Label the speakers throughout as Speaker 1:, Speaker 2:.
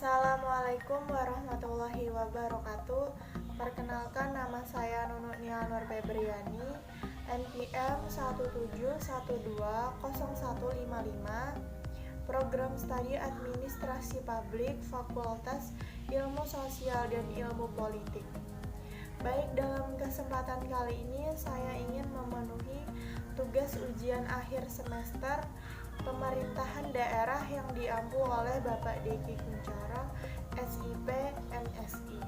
Speaker 1: Assalamualaikum warahmatullahi wabarakatuh. Perkenalkan, nama saya Nunuk Nia Nur Febriani, NPM 171200155, Program Studi Administrasi Publik, Fakultas Ilmu Sosial dan Ilmu Politik. Baik, dalam kesempatan kali ini saya ingin memenuhi tugas ujian akhir semester pemerintahan daerah yang diampu oleh Bapak Deki Kunchoro, SIP, MSI.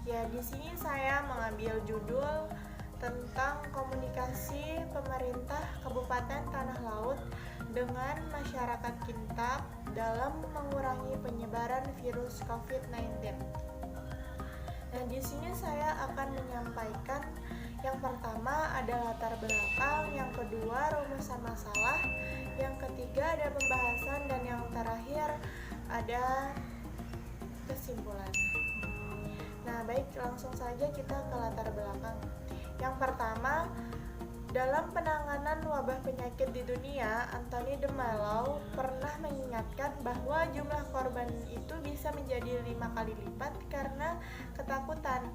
Speaker 1: Ya, di sini saya mengambil judul tentang komunikasi pemerintah Kabupaten Tanah Laut dengan masyarakat Kintab dalam mengurangi penyebaran virus COVID-19. Nah, di sini saya akan menyampaikan yang pertama ada latar belakang, yang kedua rumusan masalah, yang ketiga ada pembahasan, dan yang terakhir ada kesimpulan. Nah, baik, langsung saja kita ke latar belakang. Yang pertama, dalam penanganan wabah penyakit di dunia, Anthony de Mello pernah mengingatkan bahwa jumlah korban itu bisa menjadi 5 kali lipat karena ketakutan.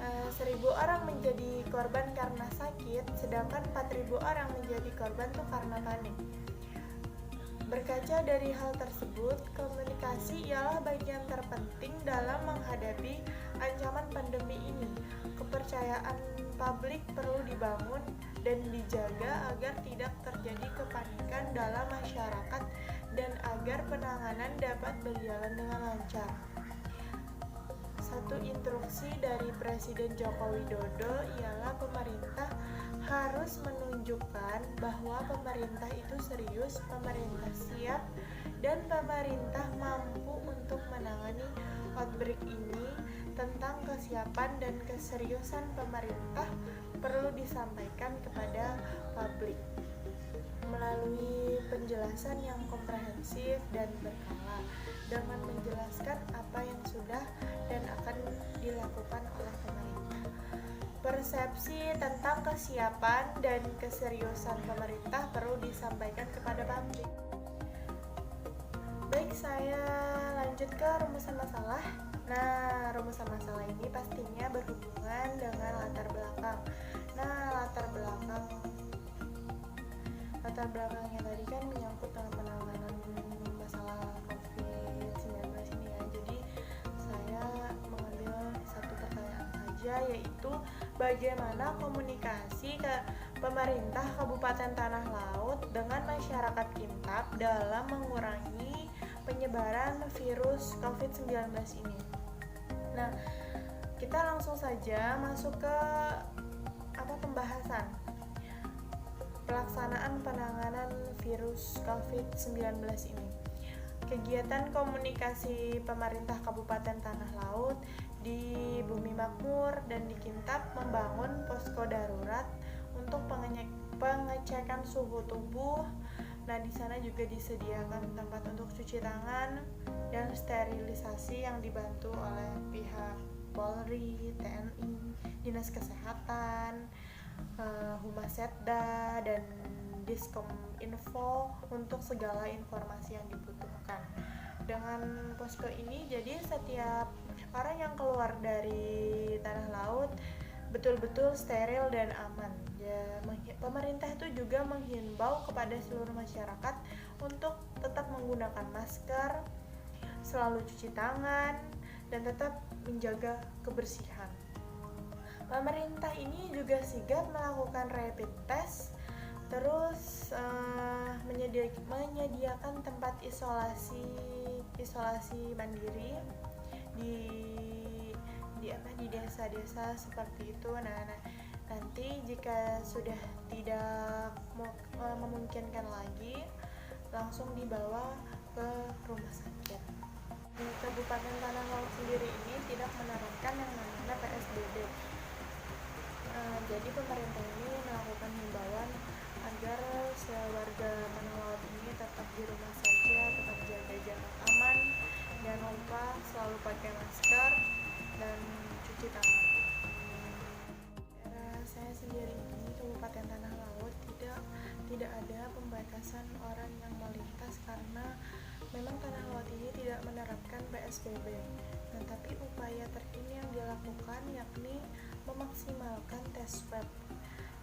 Speaker 1: 1.000 orang menjadi korban karena sakit, sedangkan 4.000 orang menjadi korban tuh karena panik. Berkaca dari hal tersebut, komunikasi ialah bagian terpenting dalam menghadapi ancaman pandemi ini. Kepercayaan publik perlu dibangun dan dijaga agar tidak terjadi kepanikan dalam masyarakat dan agar penanganan dapat berjalan dengan lancar. Satu instruksi dari Presiden Joko Widodo ialah pemerintah harus menunjukkan bahwa pemerintah itu serius, pemerintah siap, dan pemerintah mampu untuk menangani outbreak ini. Tentang kesiapan dan keseriusan pemerintah perlu disampaikan kepada publik melalui penjelasan yang komprehensif dan berkala, dengan menjelaskan apa yang sudah dan akan dilakukan oleh pemerintah. Persepsi tentang kesiapan dan keseriusan pemerintah perlu disampaikan kepada publik. Baik, saya lanjut ke rumusan masalah. Nah, rumusan masalah ini pastinya berhubungan dengan latar belakang. Nah, latar belakangnya tadi kan menyangkut dengan penanganan masalah COVID-19 ini ya. Jadi saya mengambil satu pertanyaan saja, yaitu bagaimana komunikasi ke pemerintah Kabupaten Tanah Laut dengan masyarakat Kintab dalam mengurangi penyebaran virus COVID-19 ini. Nah, kita langsung saja masuk ke pembahasan pelaksanaan penanganan virus COVID-19 ini. Kegiatan komunikasi pemerintah Kabupaten Tanah Laut di Bumi Makmur dan di Kintab membangun posko darurat untuk pengecekan suhu tubuh. Nah, di sana juga disediakan tempat untuk cuci tangan dan sterilisasi yang dibantu oleh pihak Polri, TNI, Dinas Kesehatan, Humas Setda, dan Diskominfo untuk segala informasi yang dibutuhkan. Dengan posko ini, jadi setiap orang yang keluar dari tanah laut betul-betul steril dan aman. Ya, pemerintah itu juga menghimbau kepada seluruh masyarakat untuk tetap menggunakan masker, selalu cuci tangan, dan tetap menjaga kebersihan. Pemerintah ini juga sigap melakukan rapid test, terus menyediakan tempat isolasi mandiri di desa-desa seperti itu. Nah, nanti jika sudah tidak memungkinkan lagi, langsung dibawa ke rumah sakit. Di Kabupaten Tanah Laut sendiri ini tidak menerapkan yang namanya PSBB. Jadi pemerintah ini melakukan himbauan agar warga Tanah Laut ini tetap di rumah saja, tetap jaga jarak aman, jangan lupa selalu pakai masker dan cuci tangan. Saya sendiri ini Kabupaten Tanah Laut tidak ada pembatasan orang yang melintas karena Memang Tanah Lot ini tidak menerapkan PSBB. Nah, tapi upaya terkini yang dilakukan yakni memaksimalkan tes swab.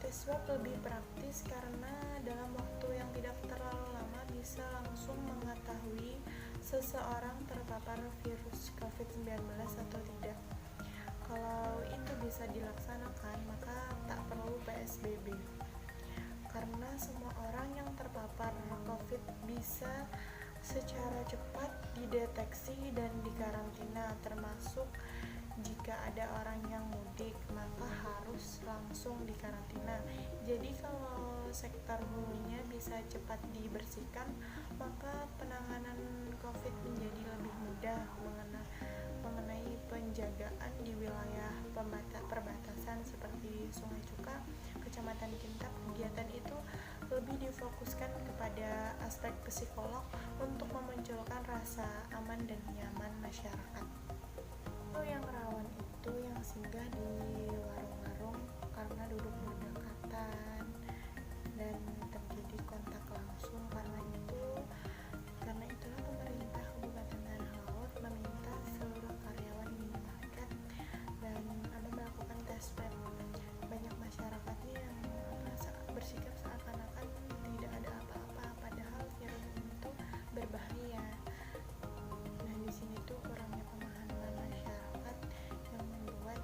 Speaker 1: Tes swab lebih praktis karena dalam waktu yang tidak terlalu lama bisa langsung mengetahui seseorang terpapar virus COVID-19 atau tidak. Kalau itu bisa dilaksanakan, maka tak perlu PSBB. Karena semua orang yang terpapar COVID bisa secara cepat dideteksi dan dikarantina, termasuk jika ada orang yang mudik maka harus langsung dikarantina. Jadi kalau sektor hulunya bisa cepat dibersihkan, maka penanganan COVID menjadi lebih mudah mengenai penjagaan di wilayah perbatasan seperti Sungai Cuka, Kecamatan Kintab. Kegiatan itu lebih difokuskan kepada aspek psikolog untuk memunculkan rasa aman dan nyaman masyarakat. Yang rawan itu yang singgah di warung-warung karena duduk berdekatan dan terjadi kontak langsung. Karena itulah pemerintah Kabupaten Tanah Laut meminta seluruh karyawan minimarket dan melakukan tes swab. Banyak masyarakatnya yang bersikap seakan-akan tidak ada apa-apa, padahal virus itu berbahaya. Nah, di sini tuh kurangnya pemahaman masyarakat yang membuat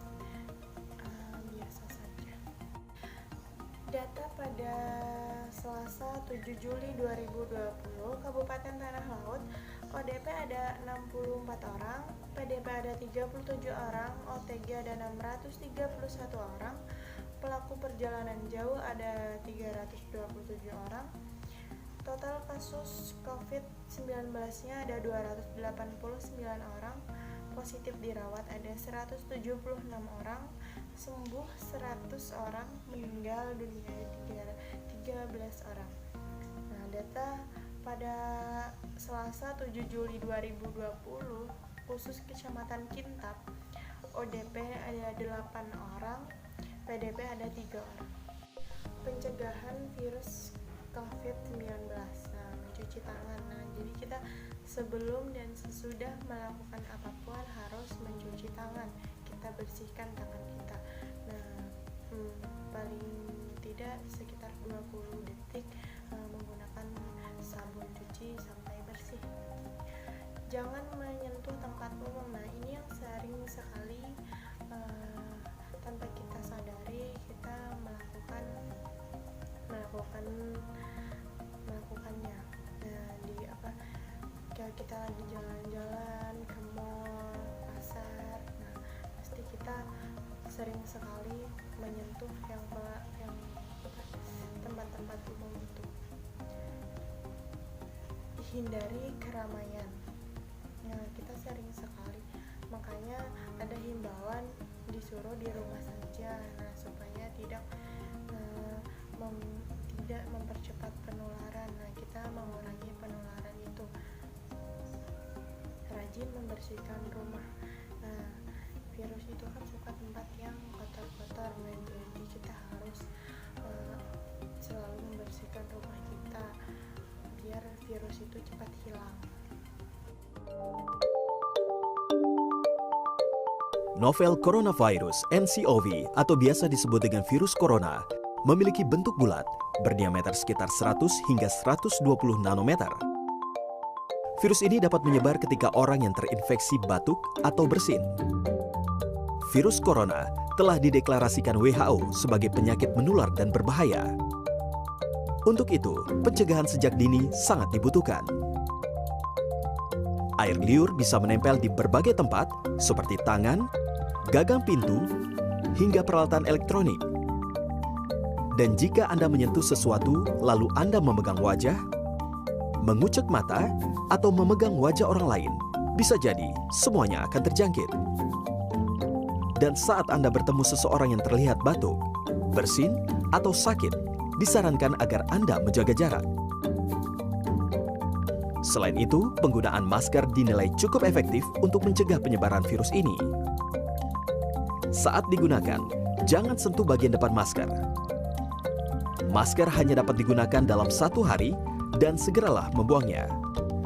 Speaker 1: biasa saja. Data pada Selasa 7 Juli 2020, Kabupaten Tanah Laut, ODP ada 64 orang, PDP ada 37 orang, OTG ada 631 orang, pelaku perjalanan jauh ada 327 orang. Total kasus COVID-19-nya ada 289 orang, positif dirawat ada 176 orang, sembuh 100 orang, meninggal dunia 13 orang. Nah, data pada Selasa 7 Juli 2020, khusus Kecamatan Kintab, ODP ada 8 orang, PDP ada 3 orang. Pencegahan virus COVID-19. Nah, mencuci tangan. Nah, jadi kita sebelum dan sesudah melakukan apapun harus mencuci tangan. Kita bersihkan tangan kita. Nah, paling tidak sekitar 20 detik menggunakan sabun cuci sampai bersih. Jangan menyentuh tempat umum. Nah, ini yang sering sekali tanpa kita sadari kita melakukannya. Nah, kayak kita lagi jalan-jalan ke mall, pasar, nah pasti kita sering sekali menyentuh yang tempat-tempat umum itu. Hindari keramaian. Nah, kita sering sekali, makanya ada himbauan disuruh di rumah saja. Nah, supaya tidak mempercepat penularan. Nah, kita mengurangi penularan itu. Rajin membersihkan rumah. Nah, virus itu kan suka tempat yang kotor-kotor. Nah, jadi kita harus selalu membersihkan rumah kita biar virus itu cepat hilang.
Speaker 2: Novel coronavirus (nCoV) atau biasa disebut dengan virus corona memiliki bentuk bulat, berdiameter sekitar 100 hingga 120 nanometer. Virus ini dapat menyebar ketika orang yang terinfeksi batuk atau bersin. Virus corona telah dideklarasikan WHO sebagai penyakit menular dan berbahaya. Untuk itu, pencegahan sejak dini sangat dibutuhkan. Air liur bisa menempel di berbagai tempat seperti tangan, gagang pintu, hingga peralatan elektronik. Dan jika Anda menyentuh sesuatu lalu Anda memegang wajah, mengucek mata, atau memegang wajah orang lain, bisa jadi semuanya akan terjangkit. Dan saat Anda bertemu seseorang yang terlihat batuk, bersin, atau sakit, disarankan agar Anda menjaga jarak. Selain itu, penggunaan masker dinilai cukup efektif untuk mencegah penyebaran virus ini. Saat digunakan, jangan sentuh bagian depan masker. Masker hanya dapat digunakan dalam 1 hari dan segeralah membuangnya.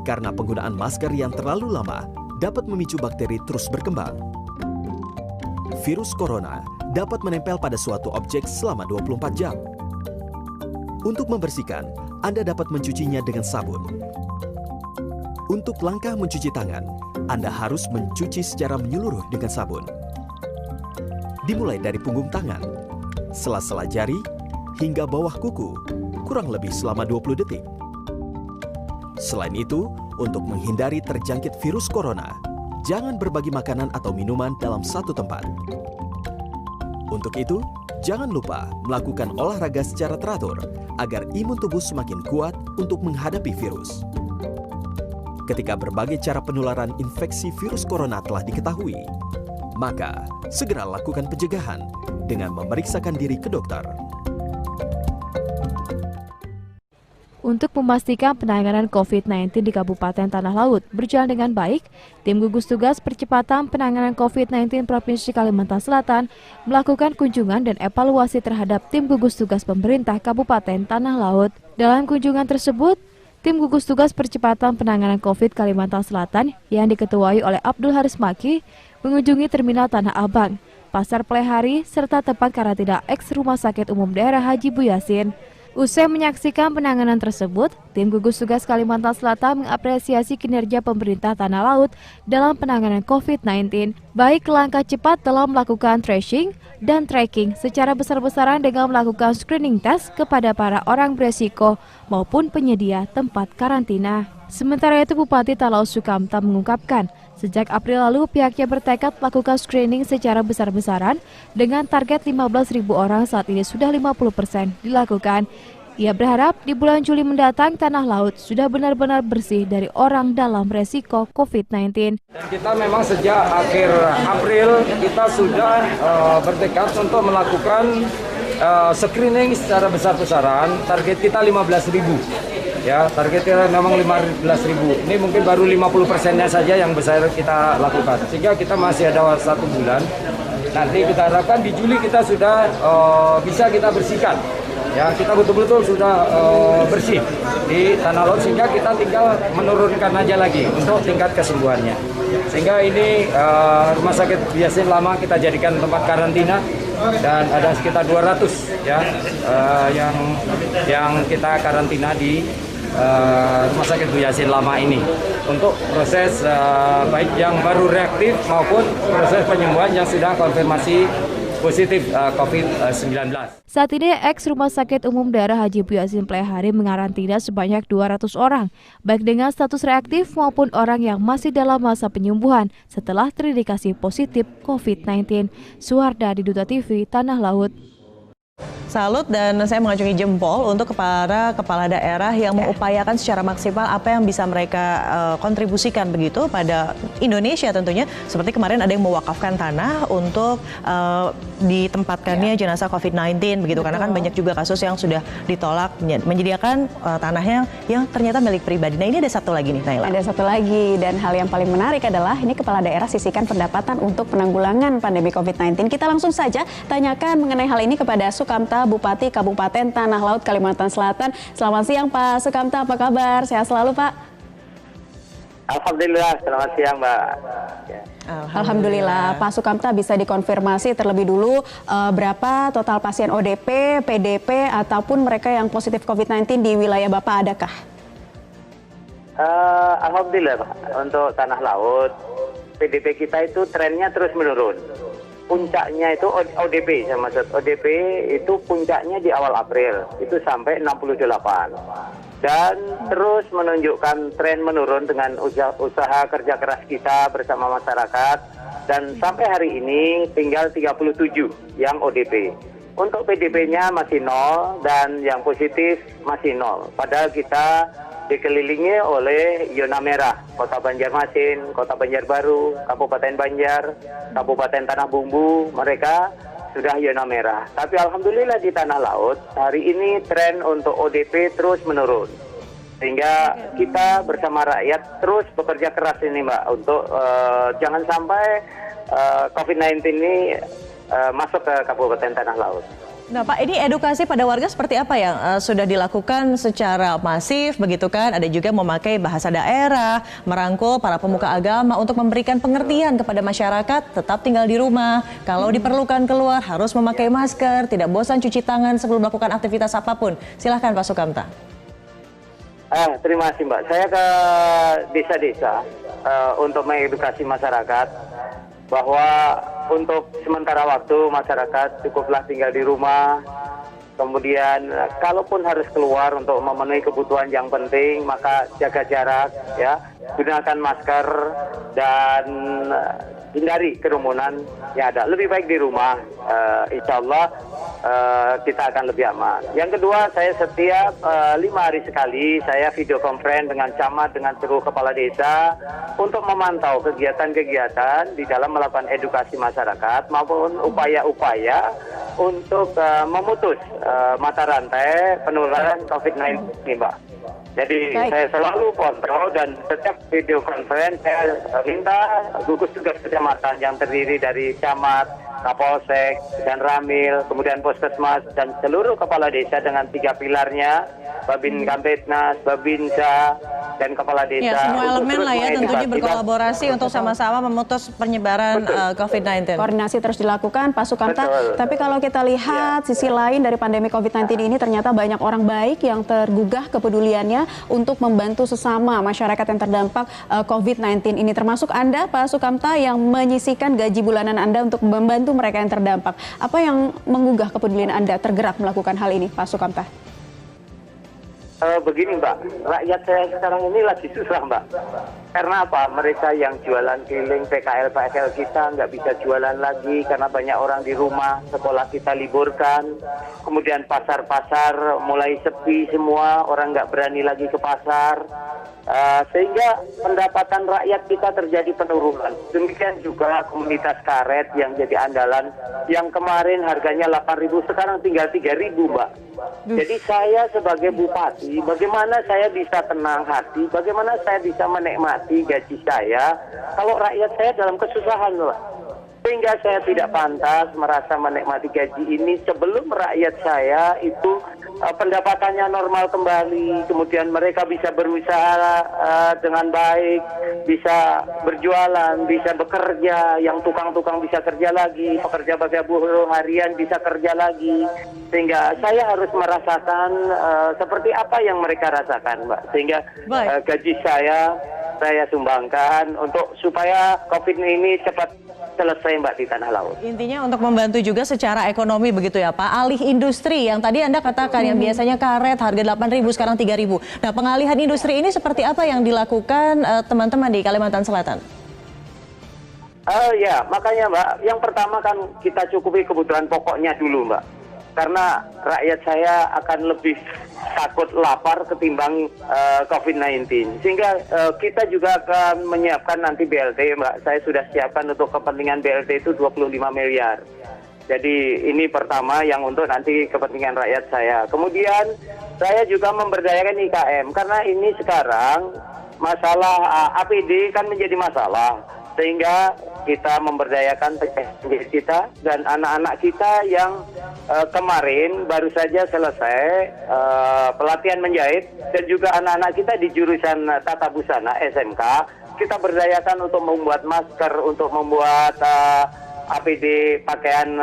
Speaker 2: karena penggunaan masker yang terlalu lama dapat memicu bakteri terus berkembang. Virus corona dapat menempel pada suatu objek selama 24 jam. Untuk membersihkan, Anda dapat mencucinya dengan sabun. Untuk langkah mencuci tangan, Anda harus mencuci secara menyeluruh dengan sabun. Dimulai dari punggung tangan, sela-sela jari, hingga bawah kuku, kurang lebih selama 20 detik. Selain itu, untuk menghindari terjangkit virus corona, jangan berbagi makanan atau minuman dalam satu tempat. Untuk itu, jangan lupa melakukan olahraga secara teratur agar imun tubuh semakin kuat untuk menghadapi virus. Ketika berbagai cara penularan infeksi virus corona telah diketahui, maka segera lakukan pencegahan dengan memeriksakan diri ke dokter.
Speaker 3: Untuk memastikan penanganan COVID-19 di Kabupaten Tanah Laut berjalan dengan baik, tim gugus tugas percepatan penanganan COVID-19 Provinsi Kalimantan Selatan melakukan kunjungan dan evaluasi terhadap tim gugus tugas pemerintah Kabupaten Tanah Laut. Dalam kunjungan tersebut, tim gugus tugas percepatan penanganan COVID Kalimantan Selatan yang diketuai oleh Abdul Haris Maki mengunjungi Terminal Tanah Abang, Pasar Plehari, serta tempat karantina eks Rumah Sakit Umum Daerah Haji Bu Yasin. Usai menyaksikan penanganan tersebut, tim gugus tugas Kalimantan Selatan mengapresiasi kinerja pemerintah Tanah Laut dalam penanganan COVID-19, baik langkah cepat dalam melakukan tracing dan tracking secara besar-besaran dengan melakukan screening test kepada para orang beresiko maupun penyedia tempat karantina. Sementara itu, Bupati Talaut Sukamta mengungkapkan, sejak April lalu pihaknya bertekad melakukan screening secara besar-besaran dengan target 15.000 orang, saat ini sudah 50% dilakukan. Ia berharap di bulan Juli mendatang Tanah Laut sudah benar-benar bersih dari orang dalam resiko COVID-19.
Speaker 4: Dan kita memang sejak akhir April kita sudah bertekad untuk melakukan screening secara besar-besaran. Target kita 15.000. Ya, target kita memang 15.000. Ini mungkin baru 50%-nya saja yang besar kita lakukan. Sehingga kita masih ada 1 bulan. Nanti kita harapkan di Juli kita sudah bisa kita bersihkan. Ya, kita betul-betul sudah bersih di Tanah Laut, sehingga kita tinggal menurunkan aja lagi untuk tingkat kesembuhannya. Sehingga ini Rumah Sakit Bu Yasin lama kita jadikan tempat karantina, dan ada sekitar 200 ya yang kita karantina di Rumah Sakit Bu Yasin lama ini untuk proses baik yang baru reaktif maupun proses penyembuhan yang sudah konfirmasi positif COVID-19.
Speaker 3: Saat ini eks Rumah Sakit Umum Daerah Haji Bu Yasin Plehari mengarantina sebanyak 200 orang, baik dengan status reaktif maupun orang yang masih dalam masa penyembuhan setelah terindikasi positif COVID-19. Suharda di Duta TV Tanah Laut.
Speaker 5: Salut, dan saya mengacungi jempol untuk para kepala daerah yang mengupayakan secara maksimal apa yang bisa mereka kontribusikan begitu pada Indonesia tentunya. Seperti kemarin ada yang mewakafkan tanah untuk ditempatkannya jenazah COVID-19 begitu. Karena kan banyak juga kasus yang sudah ditolak menyediakan tanahnya yang ternyata milik pribadi. Nah, ini ada satu lagi nih, Naila.
Speaker 6: Ada satu lagi, dan hal yang paling menarik adalah ini kepala daerah sisihkan pendapatan untuk penanggulangan pandemi COVID-19. Kita langsung saja tanyakan mengenai hal ini kepada Sukamta, Bupati Kabupaten Tanah Laut, Kalimantan Selatan. Selamat siang Pak Sukamta, apa kabar? Sehat selalu Pak?
Speaker 7: Alhamdulillah, selamat siang Mbak.
Speaker 6: Alhamdulillah. Pak Sukamta, bisa dikonfirmasi terlebih dulu berapa total pasien ODP, PDP, ataupun mereka yang positif COVID-19 di wilayah Bapak adakah?
Speaker 7: Alhamdulillah Pak, untuk Tanah Laut, PDP kita itu trennya terus menurun. Puncaknya itu ODP, saya maksud ODP itu puncaknya di awal April, itu sampai 68. Dan terus menunjukkan tren menurun dengan usaha kerja keras kita bersama masyarakat, dan sampai hari ini tinggal 37 yang ODP. Untuk PDP-nya masih 0 dan yang positif masih 0. Padahal kita dikelilingi oleh zona merah, Kota Banjarmasin, Kota Banjarbaru, Kabupaten Banjar, Kabupaten Tanah Bumbu, mereka sudah zona merah. Tapi alhamdulillah di Tanah Laut hari ini tren untuk ODP terus menurun. Sehingga kita bersama rakyat terus bekerja keras ini Mbak untuk jangan sampai COVID-19 ini masuk ke Kabupaten Tanah Laut.
Speaker 5: Nah Pak, ini edukasi pada warga seperti apa yang sudah dilakukan secara masif begitu kan? Ada juga memakai bahasa daerah, merangkul para pemuka agama untuk memberikan pengertian kepada masyarakat tetap tinggal di rumah. Kalau diperlukan keluar harus memakai masker, tidak bosan cuci tangan sebelum melakukan aktivitas apapun. Silahkan Pak Sukamta.
Speaker 7: Terima kasih Mbak. Saya ke desa-desa untuk mengedukasi masyarakat bahwa untuk sementara waktu masyarakat cukuplah tinggal di rumah. Kemudian kalaupun harus keluar untuk memenuhi kebutuhan yang penting, maka jaga jarak, ya, gunakan masker dan hindari kerumunan yang ada. Lebih baik di rumah, insya Allah kita akan lebih aman. Yang kedua, saya setiap 5 hari sekali saya video conference dengan camat, dengan seluruh kepala desa untuk memantau kegiatan-kegiatan di dalam melakukan edukasi masyarakat maupun upaya-upaya untuk memutus mata rantai penularan COVID-19 ini, Mbak. Jadi saya selalu kontrol dan setiap video conference saya minta gugus tugas kecamatan yang terdiri dari camat, Kapolsek, dan Ramil, kemudian Puskesmas dan seluruh kepala desa dengan 3 pilarnya, Babin Kamtipmas, Babinsa, dan kepala desa.
Speaker 5: Ya, semua elemen lah ya tentunya berkolaborasi untuk sama-sama memutus penyebaran COVID-19.
Speaker 6: Koordinasi terus dilakukan, Pak Sukamta. Tapi kalau kita lihat sisi lain dari pandemi COVID-19 ini, ternyata banyak orang baik yang tergugah kepeduliannya untuk membantu sesama masyarakat yang terdampak COVID-19 ini. Termasuk Anda, Pak Sukamta, yang menyisihkan gaji bulanan Anda untuk membantu mereka yang terdampak. Apa yang menggugah kepedulian Anda tergerak melakukan hal ini, Pak Sukamta?
Speaker 7: Begini Mbak, rakyat saya sekarang ini lagi susah Mbak. Karena apa? Mereka yang jualan keliling PKL kita nggak bisa jualan lagi karena banyak orang di rumah, sekolah kita liburkan. Kemudian pasar-pasar mulai sepi semua, orang nggak berani lagi ke pasar. Sehingga pendapatan rakyat kita terjadi penurunan. Demikian juga komunitas karet yang jadi andalan, yang kemarin harganya 8.000 sekarang tinggal 3.000 Mbak. Jadi saya sebagai bupati, bagaimana saya bisa tenang hati, bagaimana saya bisa menikmati gaji saya kalau rakyat saya dalam kesusahan Mbak. Sehingga saya tidak pantas merasa menikmati gaji ini sebelum rakyat saya itu pendapatannya normal kembali, kemudian mereka bisa berusaha dengan baik, bisa berjualan, bisa bekerja, yang tukang-tukang bisa kerja lagi, pekerja buruh harian bisa kerja lagi, sehingga saya harus merasakan seperti apa yang mereka rasakan, Mbak. Sehingga gaji saya sumbangkan untuk supaya COVID ini cepat selesai Mbak di tanah laut.
Speaker 5: Intinya untuk membantu juga secara ekonomi begitu ya Pak. Alih industri yang tadi Anda katakan yang biasanya karet harga 8.000 sekarang 3.000. Nah, pengalihan industri ini seperti apa yang dilakukan teman-teman di Kalimantan Selatan?
Speaker 7: Ya, makanya Mbak, yang pertama kan kita cukupi kebutuhan pokoknya dulu Mbak. Karena rakyat saya akan lebih takut lapar ketimbang COVID-19. Sehingga kita juga akan menyiapkan nanti BLT, Mbak. Saya sudah siapkan untuk kepentingan BLT itu 25 miliar. Jadi ini pertama yang untuk nanti kepentingan rakyat saya. Kemudian saya juga memberdayakan IKM. Karena ini sekarang masalah APD kan menjadi masalah. Sehingga kita memberdayakan penjahit kita dan anak-anak kita yang kemarin baru saja selesai pelatihan menjahit, dan juga anak-anak kita di jurusan tata busana SMK, kita berdayakan untuk membuat masker, untuk membuat APD, pakaian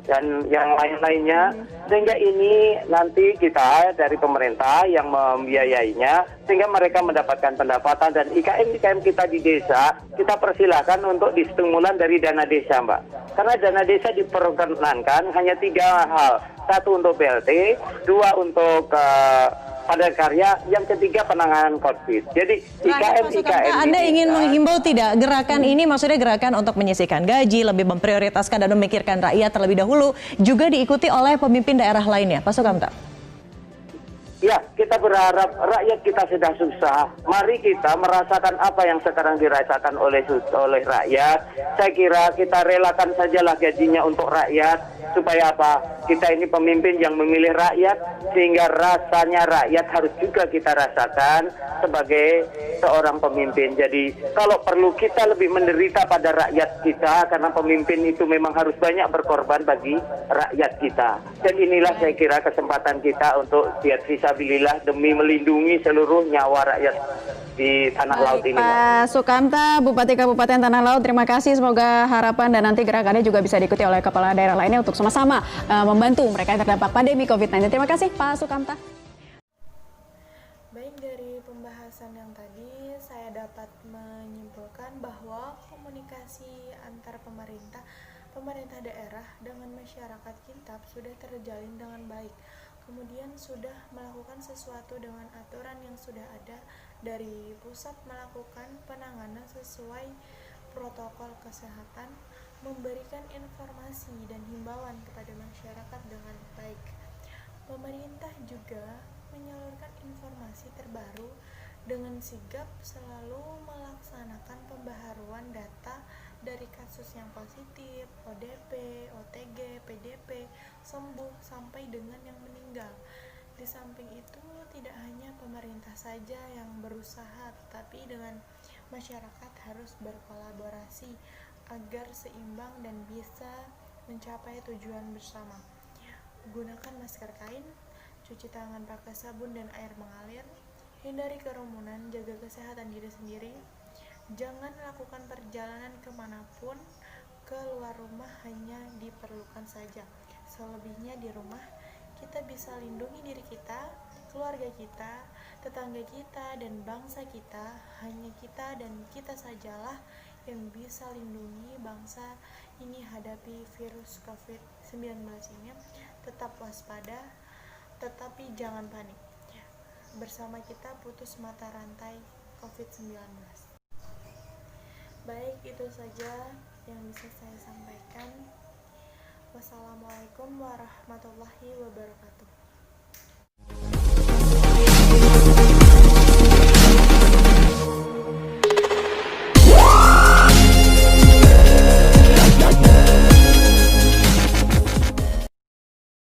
Speaker 7: dan yang lain-lainnya, sehingga ini nanti kita dari pemerintah yang membiayainya, sehingga mereka mendapatkan pendapatan, dan IKM kita di desa kita persilahkan untuk distimulan dari dana desa Mbak. Karena dana desa diperkenankan hanya 3 hal, 1 untuk BLT, 2 untuk padat karya, yang ketiga penanganan COVID. Jadi IKM
Speaker 5: Anda ingin menghimbau tidak gerakan ini, maksudnya gerakan untuk menyisihkan gaji, lebih memprioritaskan dan memikirkan rakyat terlebih dahulu, juga diikuti oleh pemimpin daerah lainnya, Pak Sukamta?
Speaker 7: Ya, kita berharap rakyat kita sudah susah. Mari kita merasakan apa yang sekarang dirasakan oleh rakyat. Saya kira kita relakan sajalah gajinya untuk rakyat. Supaya apa? Kita ini pemimpin yang memilih rakyat, sehingga rasanya rakyat harus juga kita rasakan sebagai seorang pemimpin. Jadi kalau perlu kita lebih menderita pada rakyat kita, karena pemimpin itu memang harus banyak berkorban bagi rakyat kita. Dan inilah saya kira kesempatan kita untuk biar fisabilillah demi melindungi seluruh nyawa rakyat di tanah laut ini.
Speaker 6: Pak Sukamta, Bupati Kabupaten Tanah Laut, terima kasih. Semoga harapan dan nanti gerakannya juga bisa diikuti oleh kepala daerah lainnya untuk sama-sama membantu mereka yang terdampak pandemi COVID-19. Terima kasih Pak Sukamta.
Speaker 1: Baik, dari pembahasan yang tadi saya dapat menyimpulkan bahwa komunikasi antar pemerintah daerah dengan masyarakat Kintab sudah terjalin dengan baik. Kemudian sudah melakukan sesuatu dengan aturan yang sudah ada, dari pusat melakukan penanganan sesuai protokol kesehatan, memberikan informasi dan himbauan kepada masyarakat dengan baik. Pemerintah juga menyalurkan informasi terbaru dengan sigap selalu melaksanakan pembaharuan data dari kasus yang positif, ODP, OTG, PDP, sembuh sampai dengan yang meninggal. Di samping itu, tidak hanya pemerintah saja yang berusaha, tetapi dengan masyarakat harus berkolaborasi agar seimbang dan bisa mencapai tujuan bersama. Gunakan masker kain, cuci tangan pakai sabun dan air mengalir, hindari kerumunan, jaga kesehatan diri sendiri. Jangan lakukan perjalanan kemanapun, keluar rumah hanya diperlukan saja. Selebihnya di rumah, kita bisa lindungi diri kita, keluarga kita, tetangga kita, dan bangsa kita. Hanya kita dan kita sajalah yang bisa lindungi bangsa ini hadapi virus COVID-19 ini. Tetap waspada, tetapi jangan panik. Bersama kita putus mata rantai COVID-19. Baik, itu saja yang bisa saya sampaikan. Wassalamualaikum warahmatullahi wabarakatuh.